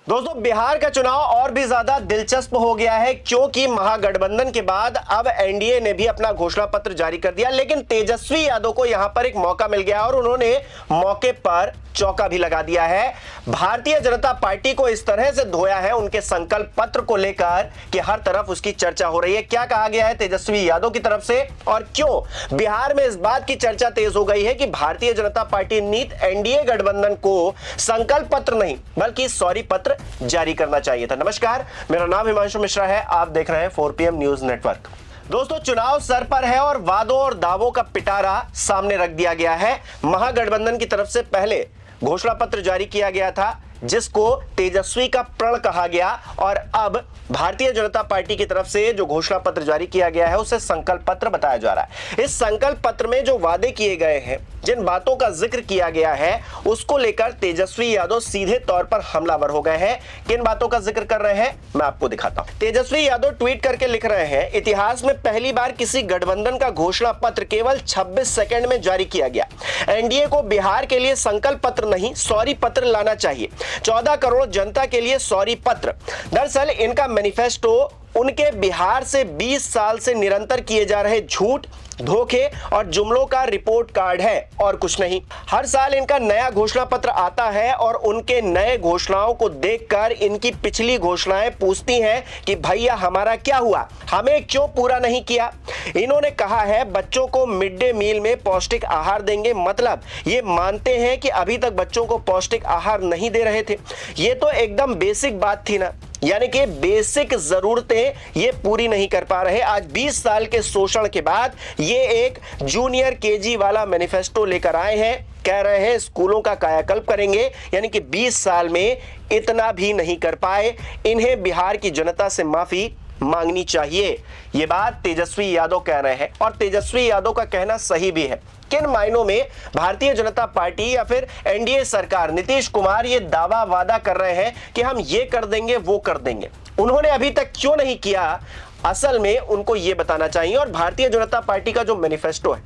दोस्तों, बिहार का चुनाव और भी ज्यादा दिलचस्प हो गया है क्योंकि महागठबंधन के बाद अब एनडीए ने भी अपना घोषणा पत्र जारी कर दिया, लेकिन तेजस्वी यादव को यहां पर एक मौका मिल गया और उन्होंने मौके पर चौका भी लगा दिया है। भारतीय जनता पार्टी को इस तरह से धोया है उनके संकल्प पत्र को लेकर कि हर तरफ उसकी चर्चा हो रही है। क्या कहा गया है तेजस्वी यादव की तरफ से और क्यों बिहार में इस बात की चर्चा तेज हो गई है कि भारतीय जनता पार्टी नीत एनडीए गठबंधन को संकल्प पत्र नहीं बल्कि सॉरी पत्र जारी करना चाहिए था। नमस्कार, मेरा नाम हिमांशु मिश्रा है, आप देख रहे हैं 4PM न्यूज नेटवर्क। दोस्तों, चुनाव सर पर है और वादों और दावों का पिटारा सामने रख दिया गया है। महागठबंधन की तरफ से पहले घोषणा पत्र जारी किया गया था जिसको तेजस्वी का प्रण कहा गया और अब भारतीय जनता पार्टी की तरफ से जो घोषणा पत्र जारी किया गया है उसे संकल्प पत्र बताया जा रहा है। इस संकल्प पत्र में जो वादे किए गए हैं, जिन बातों का जिक्र किया गया है, उसको लेकर तेजस्वी यादव सीधे तौर पर हमलावर हो गए हैं। किन बातों का जिक्र कर रहे हैं मैं आपको दिखाता हूं। तेजस्वी यादव ट्वीट करके लिख रहे हैं, इतिहास में पहली बार किसी गठबंधन का घोषणा पत्र केवल 26 सेकंड में जारी किया गया। एनडीए को बिहार के लिए संकल्प पत्र नहीं सॉरी पत्र लाना चाहिए। 14 करोड़ जनता के लिए सॉरी पत्र। दरअसल इनका मैनिफेस्टो उनके बिहार से 20 साल से निरंतर किए जा रहे झूठ, धोखे और जुमलों का रिपोर्ट कार्ड है और कुछ नहीं। हर साल इनका नया घोषणा पत्र आता है और उनके नए घोषणाओं को देखकर इनकी पिछली घोषणाएं पूछती हैं कि भैया हमारा क्या हुआ, हमें क्यों पूरा नहीं किया। इन्होंने कहा है बच्चों को मिड डे मील में पौष्टिक आहार देंगे, मतलब ये मानते हैं कि अभी तक बच्चों को पौष्टिक आहार नहीं दे रहे थे। ये तो एकदम बेसिक बात थी ना, यानी कि बेसिक जरूरतें ये पूरी नहीं कर पा रहे। आज 20 साल के शोषण के बाद ये एक जूनियर केजी वाला मैनिफेस्टो लेकर आए हैं, कह रहे हैं स्कूलों का कायाकल्प करेंगे, यानी कि 20 साल में इतना भी नहीं कर पाए। इन्हें बिहार की जनता से माफी मांगनी चाहिए। ये बात तेजस्वी यादव कह रहे हैं और तेजस्वी यादव का कहना सही भी है। किन मायनों में भारतीय जनता पार्टी या फिर एनडीए सरकार, नीतीश कुमार ये दावा वादा कर रहे हैं कि हम ये कर देंगे वो कर देंगे, उन्होंने अभी तक क्यों नहीं किया, असल में उनको यह बताना चाहिए। और भारतीय जनता पार्टी का जो मैनिफेस्टो है,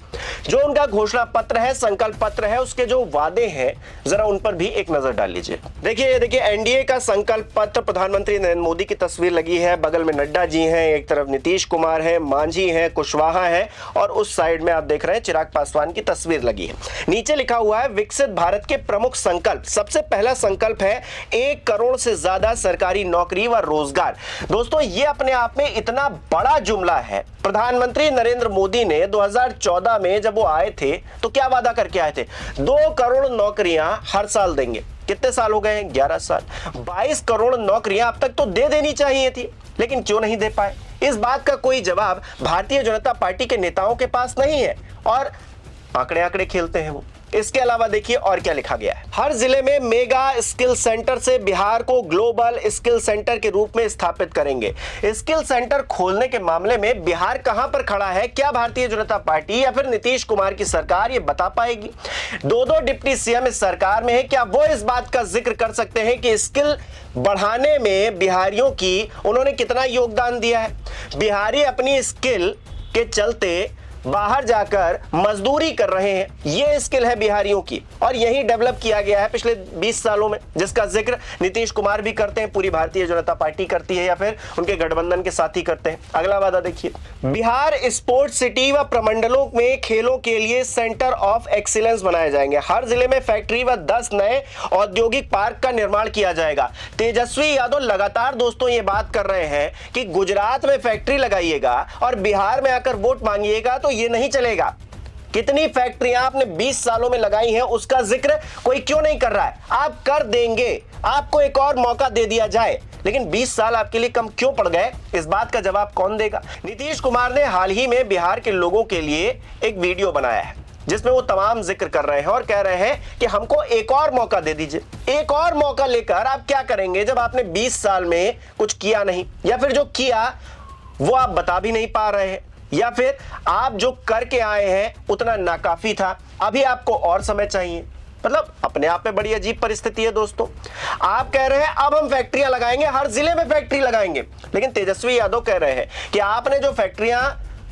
जो उनका घोषणा पत्र है, संकल्प पत्र है, उसके जो वादे हैं जरा उन पर भी एक नजर डाल लीजिए। देखिए एनडीए का संकल्प पत्र, प्रधानमंत्री नरेंद्र मोदी की तस्वीर लगी है, बगल में नड्डा जी हैं, एक तरफ नीतीश कुमार है, मांझी हैं, कुशवाहा है और उस साइड में आप देख रहे हैं चिराग पासवान की तस्वीर लगी है। नीचे लिखा हुआ है विकसित भारत के प्रमुख संकल्प। सबसे पहला संकल्प है 1 करोड़ से ज्यादा सरकारी नौकरी व रोजगार। दोस्तों, ये अपने आप में इतना बड़ा जुमला है। प्रधानमंत्री नरेंद्र मोदी ने 2014 में जब वो आए थे तो क्या वादा करके आए थे, 2 करोड़ नौकरियां हर साल देंगे। कितने साल हो गए हैं? 11 साल। 22 करोड़ नौकरियां अब तक तो दे देनी चाहिए थी, लेकिन क्यों नहीं दे पाए? इस बात का कोई जवाब भारतीय जनता पार्टी के नेताओं के पास नहीं है और आंकड़े खेलते हैं वो। इसके अलावा देखिए और क्या लिखा गया है, हर जिले में मेगा स्किल सेंटर से बिहार को ग्लोबल स्किल सेंटर के रूप में स्थापित करेंगे। स्किल सेंटर खोलने के मामले में बिहार कहां पर खड़ा है? क्या भारतीय जनता पार्टी या फिर नीतीश कुमार की सरकार ये बता पाएगी? 2 डिप्टी सीएम इस सरकार में है, क्या वो इस बात का जिक्र कर सकते हैं कि स्किल बढ़ाने में बिहारियों की उन्होंने कितना योगदान दिया है? बिहारी अपनी स्किल के चलते बाहर जाकर मजदूरी कर रहे हैं, ये स्किल है बिहारियों की और यही डेवलप किया गया है पिछले 20 सालों में, जिसका जिक्र नीतीश कुमार भी करते हैं, पूरी भारतीय जनता पार्टी करती है या फिर उनके गठबंधन के साथी करते हैं। अगला वादा देखिए, बिहार स्पोर्ट्स सिटी व प्रमंडलों में खेलों के लिए सेंटर ऑफ एक्सीलेंस बनाए जाएंगे। हर जिले में फैक्ट्री व 10 नए औद्योगिक पार्क का निर्माण किया जाएगा। तेजस्वी यादव लगातार दोस्तों ये बात कर रहे हैं कि गुजरात में फैक्ट्री लगाइएगा और बिहार में आकर वोट मांगिएगा तो ये नहीं चलेगा। कितनी फैक्ट्रियां आपने 20 सालों में लगाई हैं उसका जिक्र कोई क्यों नहीं कर रहा है? आप कर देंगे, आपको एक और मौका दे दिया जाए, लेकिन 20 साल आपके लिए कम क्यों पड़ गए? इस बात का जवाब कौन देगा? नीतीश कुमार ने हाल ही में बिहार के लोगों के लिए एक वीडियो बनाया है जिसमें वो तमाम जिक्र कर रहे हैं और कह रहे हैं कि हमको एक और मौका दे दीजिए। एक और मौका लेकर आप क्या करेंगे जब आपने 20 साल में कुछ किया नहीं, या फिर जो किया वो आप बता भी नहीं पा रहे हैं, या फिर आप जो करके आए हैं उतना नाकाफी था, अभी आपको और समय चाहिए। मतलब अपने आप में बड़ी अजीब परिस्थिति है दोस्तों। आप कह रहे हैं अब हम फैक्ट्रियां लगाएंगे, हर जिले में फैक्ट्री लगाएंगे, लेकिन तेजस्वी यादव कह रहे हैं कि आपने जो फैक्ट्रियां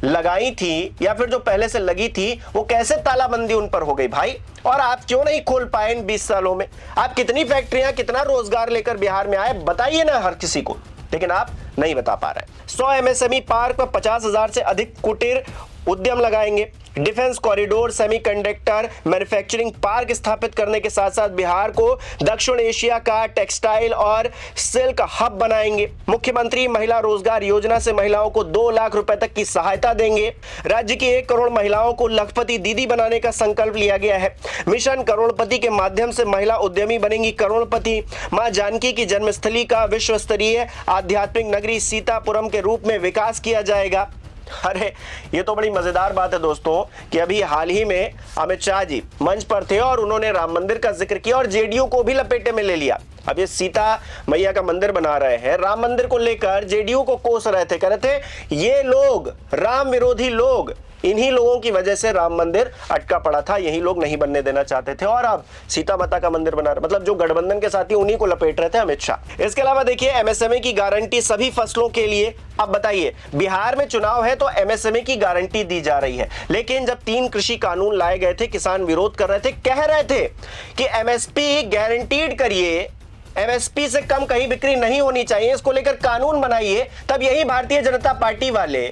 लगाई थी या फिर जो पहले से लगी थी वो कैसे तालाबंदी उन पर हो गई भाई? और आप क्यों नहीं खोल पाए इन 20 सालों में? आप कितनी फैक्ट्रियां, कितना रोजगार लेकर बिहार में आए, बताइए ना हर किसी को, लेकिन आप नहीं बता पा रहे। 100 एमएसएमई पार्क में 50,000 से अधिक कुटीर उद्यम लगाएंगे। Defence corridor, semiconductor manufacturing park स्थापित करने के साथ साथ बिहार को दक्षिण एशिया का टेक्सटाइल और सिल्क हब बनाएंगे। मुख्यमंत्री महिला रोजगार योजना से महिलाओं को 2 लाख रुपए तक की सहायता देंगे। राज्य की 1 करोड़ महिलाओं को लखपति दीदी बनाने का संकल्प लिया गया है। मिशन करोड़पति के माध्यम से महिला उद्यमी बनेंगी करोड़पति। मां जानकी की जन्मस्थली का विश्व स्तरीय आध्यात्मिक नगरी सीतापुरम के रूप में विकास किया जाएगा। अरे ये तो बड़ी मजेदार बात है दोस्तों कि अभी हाल ही में अमित शाह जी मंच पर थे और उन्होंने राम मंदिर का जिक्र किया और जेडीयू को भी लपेटे में ले लिया। अब ये सीता मैया का मंदिर बना रहे हैं, राम मंदिर को लेकर जेडीयू को कोस रहे थे, कह रहे थे ये लोग राम विरोधी लोग, इन्हीं लोगों की वजह से राम मंदिर अटका पड़ा था, यही लोग नहीं बनने देना चाहते थे और अब सीता माता का मंदिर बना रहे, मतलब जो गठबंधन के साथी उन्हीं को लपेट रहे थे अमित शाह। इसके अलावा देखिए एमएसएमई की गारंटी सभी फसलों के लिए। अब बताइए बिहार में चुनाव है तो एमएसएमई की गारंटी दी जा रही है, लेकिन जब 3 कृषि कानून लाए गए थे किसान विरोध कर रहे थे, कह रहे थे कि एमएसपी गारंटीड करिए, एमएसपी से कम कहीं बिक्री नहीं होनी चाहिए, इसको लेकर कानून बनाइए। तब यही भारतीय जनता पार्टी वाले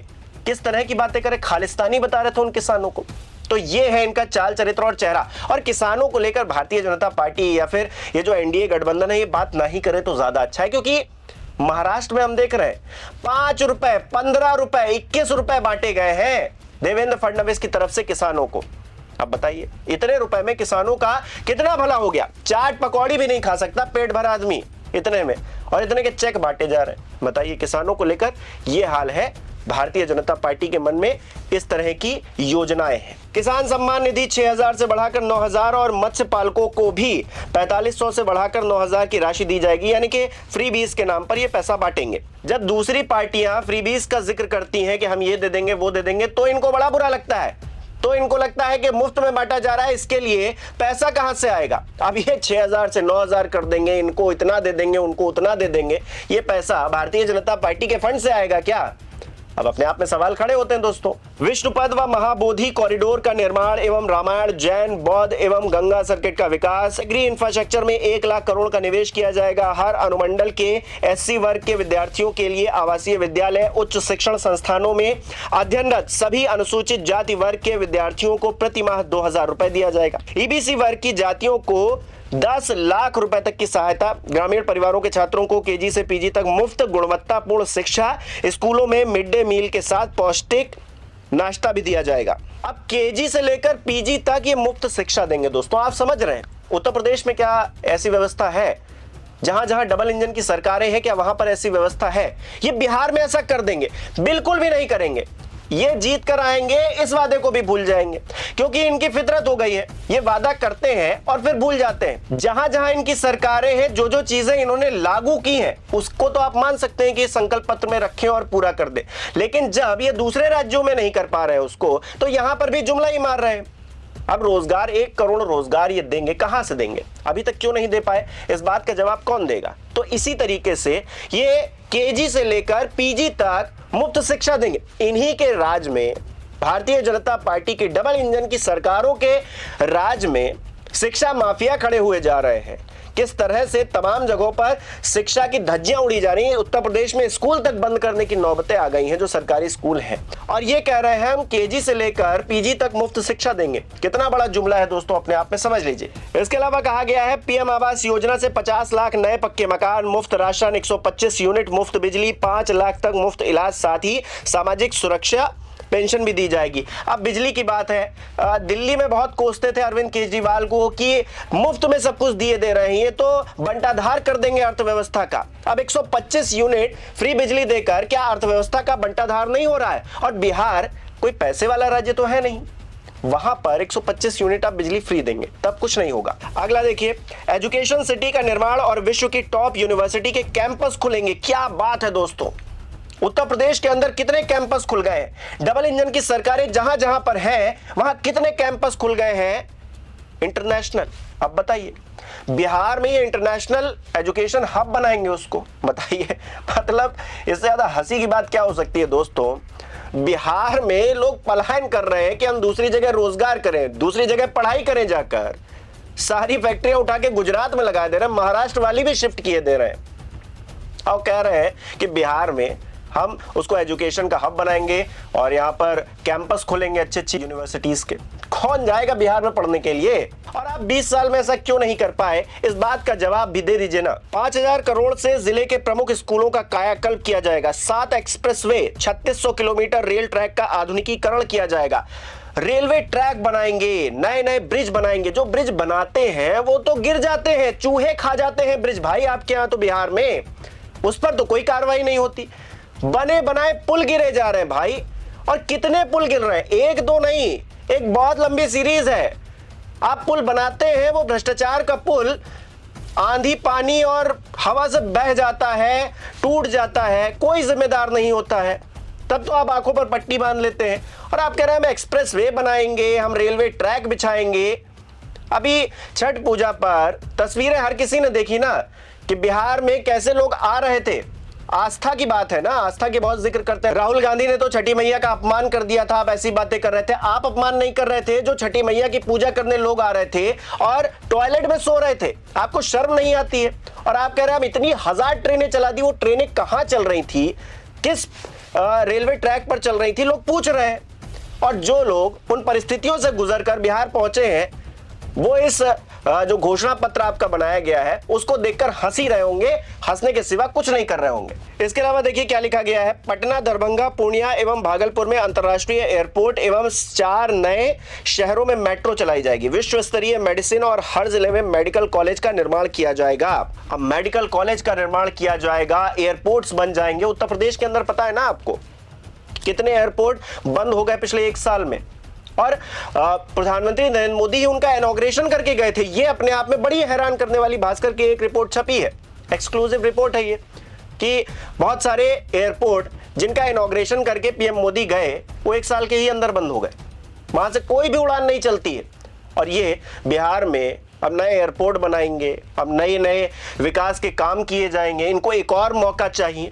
किस तरह की बातें करें, खालिस्तानी बता रहे थे उन किसानों को। तो ये है इनका चाल चरित्र और चेहरा। और किसानों को लेकर भारतीय जनता पार्टी या फिर ये जो एनडीए गठबंधन है ये बात नहीं करे तो ज्यादा अच्छा है, क्योंकि महाराष्ट्र में हम देख रहे हैं 5 रुपए, 15 रुपए, 21 रुपए बांटे गए हैं देवेंद्र फडणवीस की तरफ से किसानों को। अब बताइए इतने रुपए में किसानों का कितना भला हो गया? चाट पकौड़ी भी नहीं खा सकता पेट भरा आदमी इतने में, और इतने के चेक बांटे जा रहे हैं। बताइए किसानों को लेकर ये हाल है। भारतीय जनता पार्टी के मन में इस तरह की योजनाएं हैं। किसान सम्मान निधि 6,000 से बढ़ाकर 9,000 और मत्स्य पालकों को भी 4,500 से बढ़ाकर 9,000 की राशि दी जाएगी, यानी कि फ्री बीज के नाम पर ये पैसा बांटेंगे। जब दूसरी पार्टियां फ्री बीज का जिक्र करती हैं कि हम ये दे देंगे वो दे देंगे, तो इनको बड़ा बुरा लगता है, तो इनको लगता है कि मुफ्त में बांटा जा रहा है, इसके लिए पैसा कहां से आएगा? अब ये 6,000 से 9,000 कर देंगे, इनको इतना दे देंगे, उनको उतना दे देंगे, ये पैसा भारतीय जनता पार्टी के फंड से आएगा क्या? अब अपने आप में सवाल खड़े होते हैं दोस्तों। विष्णुपद व महाबोधि कॉरिडोर का निर्माण एवं रामायण, जैन, बौद्ध एवं गंगा सर्किट का विकास। एग्री इंफ्रास्ट्रक्चर में 1 लाख करोड़ का निवेश किया जाएगा। हर अनुमंडल के एससी वर्ग के विद्यार्थियों के लिए आवासीय विद्यालय, उच्च शिक्षण संस्थानों में अध्ययनरत सभी अनुसूचित जाति वर्ग के विद्यार्थियों को प्रति माह 2,000 रुपए दिया जाएगा। ईबीसी वर्ग की जातियों को 10 लाख रुपए तक की सहायता। ग्रामीण परिवारों के छात्रों को केजी से पीजी तक मुफ्त गुणवत्तापूर्ण शिक्षा, स्कूलों में मिड डे मील के साथ पौष्टिक नाश्ता भी दिया जाएगा। अब केजी से लेकर पीजी तक ये मुफ्त शिक्षा देंगे दोस्तों। आप समझ रहे हैं उत्तर प्रदेश में क्या ऐसी व्यवस्था है? जहां जहां डबल इंजन की सरकारें हैं क्या वहां पर ऐसी व्यवस्था है? ये बिहार में ऐसा कर देंगे? बिल्कुल भी नहीं करेंगे। ये जीत कर आएंगे, इस वादे को भी भूल जाएंगे, क्योंकि इनकी फितरत हो गई है। ये वादा करते हैं और फिर भूल जाते हैं। जहां जहां इनकी सरकारें हैं, जो जो चीजें इन्होंने लागू की हैं, उसको तो आप मान सकते हैं कि संकल्प पत्र में रखें और पूरा कर दे, लेकिन जब ये दूसरे राज्यों में नहीं कर पा रहे हैं उसको, तो यहां पर भी जुमला ही मार रहे हैं। अब रोजगार 1 करोड़ रोजगार ये देंगे, कहां से देंगे? अभी तक क्यों नहीं दे पाए? इस बात का जवाब कौन देगा? तो इसी तरीके से ये केजी से लेकर पीजी तक मुफ्त शिक्षा देंगे। इन्हीं के राज में, भारतीय जनता पार्टी की डबल इंजन की सरकारों के राज में शिक्षा माफिया खड़े हुए जा रहे हैं। किस तरह से तमाम जगहों पर शिक्षा की धज्जियां उड़ी जा रही हैं। उत्तर प्रदेश में स्कूल तक बंद करने की नौबतें आ गई हैं, जो सरकारी स्कूल हैं, और ये कह रहे हैं हम केजी से लेकर पीजी तक मुफ्त शिक्षा देंगे। कितना बड़ा जुमला है दोस्तों, अपने आप में समझ लीजिए। इसके अलावा कहा गया है पीएम आवास योजना से 50 लाख नए पक्के मकान, मुफ्त राशन, 125 यूनिट मुफ्त बिजली, 5 लाख तक मुफ्त इलाज, साथ ही सामाजिक सुरक्षा पेंशन भी दी जाएगी। अब बिजली की बात है, दिल्ली में बहुत कोसते थे अरविंद केजरीवाल को कि मुफ्त में सब कुछ दिए दे रहे हैं, ये तो बंटाधार कर देंगे अर्थव्यवस्था का। अब 125 यूनिट फ्री बिजली देकर क्या अर्थव्यवस्था का बंटाधार नहीं हो रहा है? और बिहार कोई पैसे वाला राज्य तो है नहीं, वहां पर 125 यूनिट आप बिजली फ्री देंगे, तब कुछ नहीं होगा। अगला देखिए, एजुकेशन सिटी का निर्माण और विश्व की टॉप यूनिवर्सिटी के कैंपस खुलेंगे। क्या बात है दोस्तों, उत्तर प्रदेश के अंदर कितने कैंपस खुल गए हैं? डबल इंजन की सरकारें जहां जहां पर हैं वहां कितने कैंपस खुल गए हैं इंटरनेशनल? अब बताइए, बिहार में ये इंटरनेशनल एजुकेशन हब बनाएंगे उसको। बताइए, मतलब इससे ज्यादा हंसी की बात क्या हो सकती है दोस्तों? बिहार में लोग पलायन कर रहे हैं कि हम दूसरी जगह रोजगार करें, दूसरी जगह पढ़ाई करें, जाकर सारी फैक्ट्रियां उठा के गुजरात में लगा दे रहे हैं, महाराष्ट्र वाली भी शिफ्ट किए दे रहे हैं और कह रहे हैं कि बिहार में हम उसको एजुकेशन का हब बनाएंगे और यहां पर कैंपस खोलेंगे अच्छी अच्छी यूनिवर्सिटीज के। कौन जाएगा बिहार में पढ़ने के लिए? और आप 20 साल में ऐसा क्यों नहीं कर पाए, इस बात का जवाब भी दे दीजिए ना। 5000 करोड़ से जिले के प्रमुख स्कूलों का कायाकल्प किया जाएगा, 7 एक्सप्रेसवे, 3600 किलोमीटर रेल ट्रैक का आधुनिकीकरण किया जाएगा, रेलवे ट्रैक बनाएंगे, नए नए ब्रिज बनाएंगे। जो ब्रिज बनाते हैं वो तो गिर जाते हैं, चूहे खा जाते हैं ब्रिज भाई आपके यहां तो बिहार में, उस पर तो कोई कार्रवाई नहीं होती। बने बनाए पुल गिरे जा रहे हैं भाई, और कितने पुल गिर रहे हैं, एक दो नहीं, एक बहुत लंबी सीरीज है। आप पुल बनाते हैं, वो भ्रष्टाचार का पुल आंधी पानी और हवा से बह जाता है, टूट जाता है, कोई जिम्मेदार नहीं होता है, तब तो आप आंखों पर पट्टी बांध लेते हैं। और आप कह रहे हैं हम एक्सप्रेसवे बनाएंगे, हम रेलवे ट्रैक बिछाएंगे। अभी छठ पूजा पर तस्वीरें हर किसी ने देखी ना कि बिहार में कैसे लोग आ रहे थे। आस्था की बात है ना, आस्था की बहुत जिक्र करते हैं। राहुल गांधी ने तो छठी मैया का अपमान कर दिया था, आप ऐसी बातें कर रहे थे। आप अपमान नहीं कर रहे थे, जो छठी मैया की पूजा करने लोग आ रहे थे और टॉयलेट में सो रहे थे। आपको शर्म नहीं आती है? और आप कह रहे हैं हम इतनी 1000 ट्रेनें चला दी। वो ट्रेनें कहां चल रही थी, किस रेलवे ट्रैक पर चल रही थी, लोग पूछ रहे हैं। और जो लोग उन परिस्थितियों से गुजरकर बिहार पहुंचे हैं, वो इस जो घोषणा पत्र आपका बनाया गया है उसको देखकर हंसी रहे होंगे, हंसने के सिवा कुछ नहीं कर रहे होंगे। इसके अलावा देखिए क्या लिखा गया है। पटना, दरभंगा, पूर्णिया एवं भागलपुर में अंतर्राष्ट्रीय एयरपोर्ट एवं 4 नए शहरों में मेट्रो चलाई जाएगी। विश्व स्तरीय मेडिसिन और हर जिले में मेडिकल कॉलेज का निर्माण किया जाएगा। अब मेडिकल कॉलेज का निर्माण किया जाएगा, एयरपोर्ट्स बन जाएंगे। उत्तर प्रदेश के अंदर पता है ना आपको कितने एयरपोर्ट बंद हो गए पिछले 1 साल में, और प्रधानमंत्री नरेंद्र मोदी ही उनका इनॉग्रेशन करके गए थे। ये अपने आप में बड़ी हैरान करने वाली भास्कर की एक रिपोर्ट छपी है, एक्सक्लूसिव रिपोर्ट है ये, कि बहुत सारे एयरपोर्ट जिनका इनॉग्रेशन करके पीएम मोदी गए वो 1 साल के ही अंदर बंद हो गए, वहां से कोई भी उड़ान नहीं चलती है। और ये बिहार में अब नए एयरपोर्ट बनाएंगे, अब नए नए विकास के काम किए जाएंगे। इनको एक और मौका चाहिए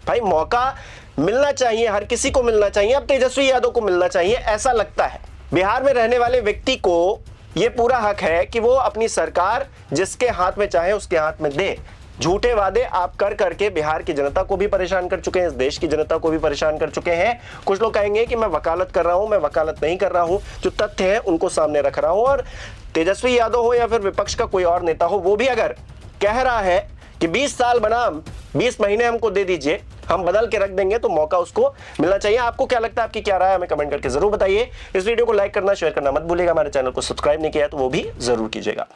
भाई, मौका मिलना चाहिए, हर किसी को मिलना चाहिए। अब तेजस्वी यादव को मिलना चाहिए, ऐसा लगता है। बिहार में रहने वाले व्यक्ति को यह पूरा हक है कि वो अपनी सरकार जिसके हाथ में चाहे उसके हाथ में दे। झूठे वादे आप कर करके बिहार की जनता को भी परेशान कर चुके हैं, इस देश की जनता को भी परेशान कर चुके हैं। कुछ लोग कहेंगे कि मैं वकालत कर रहा हूं, मैं वकालत नहीं कर रहा हूं, जो तथ्य है उनको सामने रख रहा हूं। और तेजस्वी यादव हो या फिर विपक्ष का कोई और नेता हो, वो भी अगर कह रहा है कि 20 साल बनाम 20 महीने हमको दे दीजिए, हम बदल के रख देंगे, तो मौका उसको मिलना चाहिए। आपको क्या लगता है, आपकी क्या राय है, हमें कमेंट करके जरूर बताइए। इस वीडियो को लाइक करना, शेयर करना मत भूलिएगा। हमारे चैनल को सब्सक्राइब नहीं किया तो वो भी जरूर कीजिएगा।